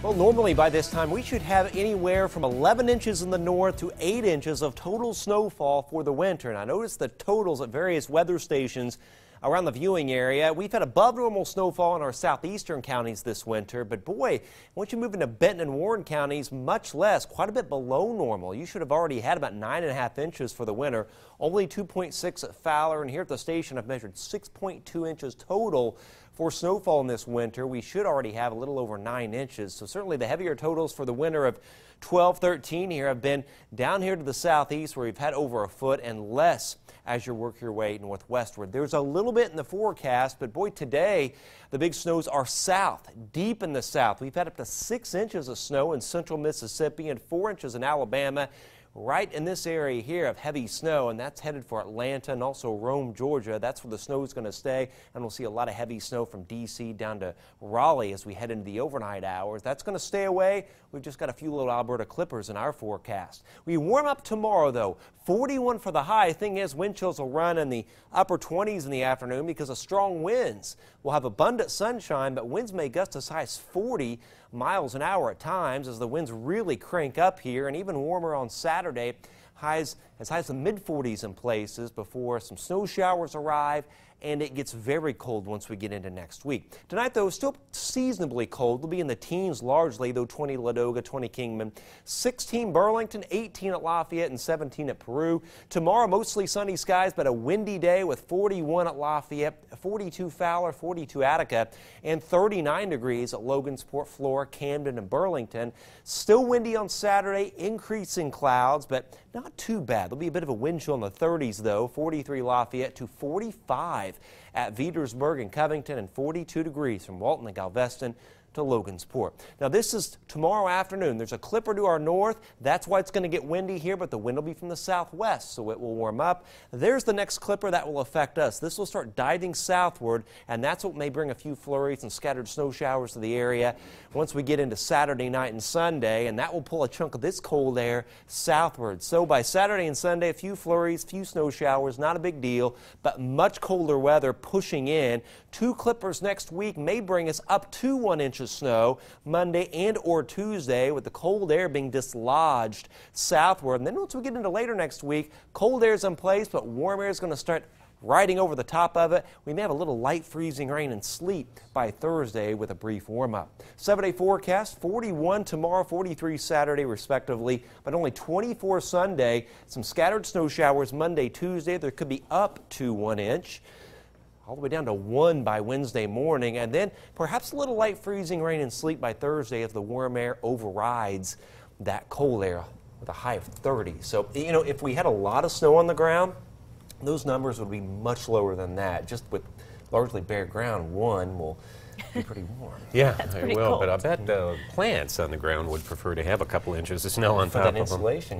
Well, normally by this time we should have anywhere from 11 inches in the north to 8 inches of total snowfall for the winter. And I noticed the totals at various weather stations around the viewing area. We've had above normal snowfall in our southeastern counties this winter, but boy, once you move into Benton and Warren counties, much less, quite a bit below normal. You should have already had about 9.5 inches for the winter, only 2.6 at Fowler, and here at the station I've measured 6.2 inches total for snowfall in this winter. We should already have a little over 9 inches, so certainly the heavier totals for the winter of 12-13 here have been down here to the southeast where we've had over a foot and less as you work your way northwestward. There's a little bit in the forecast, but boy, today the big snows are south, deep in the south. We've had up to 6 inches of snow in central Mississippi and 4 inches in Alabama. Right in this area here of heavy snow, and that's headed for Atlanta and also Rome, Georgia. That's where the snow is going to stay, and we'll see a lot of heavy snow from D.C. down to Raleigh as we head into the overnight hours. That's going to stay away. We've just got a few little Alberta clippers in our forecast. We warm up tomorrow, though. 41 for the high. Thing is, wind chills will run in the upper 20s in the afternoon because of strong winds. We'll have abundant sunshine, but winds may gust as high as 40 miles an hour at times as the winds really crank up here, and even warmer on Saturday. Highs as high as the mid-40s in places before some snow showers arrive, and it gets very cold once we get into next week. Tonight, though, still seasonably cold. We'll be in the teens largely, though 20 Ladoga, 20 Kingman, 16 Burlington, 18 at Lafayette, and 17 at Peru. Tomorrow, mostly sunny skies, but a windy day with 41 at Lafayette, 42 Fowler, 42 Attica, and 39 degrees at Logansport, Flora, Camden, and Burlington. Still windy on Saturday, increasing clouds, but not too bad. There'll be a bit of a wind chill in the 30s, though, 43 Lafayette to 45 at Veedersburg and Covington, and 42 degrees from Walton and Galveston to Logansport. Now, this is tomorrow afternoon. There's a clipper to our north. That's why it's going to get windy here, but the wind will be from the southwest, so it will warm up. There's the next clipper that will affect us. This will start diving southward, and that's what may bring a few flurries and scattered snow showers to the area once we get into Saturday night and Sunday, and that will pull a chunk of this cold air southward. So by Saturday and Sunday, a few flurries, few snow showers, not a big deal, but much colder weather pushing in. 2 clippers next week may bring us up to 1 inch of snow Monday and or Tuesday, with the cold air being dislodged southward. And then once we get into later next week, cold air is in place, but warm air is going to start riding over the top of it. We may have a little light freezing rain and sleet by Thursday with a brief warm-up. 7-day forecast, 41 tomorrow, 43 Saturday respectively, but only 24 Sunday. Some scattered snow showers Monday, Tuesday. There could be up to 1 inch. All the way down to 1 by Wednesday morning, and then perhaps a little light freezing rain and sleet by Thursday as the warm air overrides that cold air with a high of 30. So, you know, if we had a lot of snow on the ground, those numbers would be much lower than that. Just with largely bare ground, 1 will be pretty warm. Yeah, they will, but I bet plants on the ground would prefer to have a couple inches of snow on top of them. For that insulation.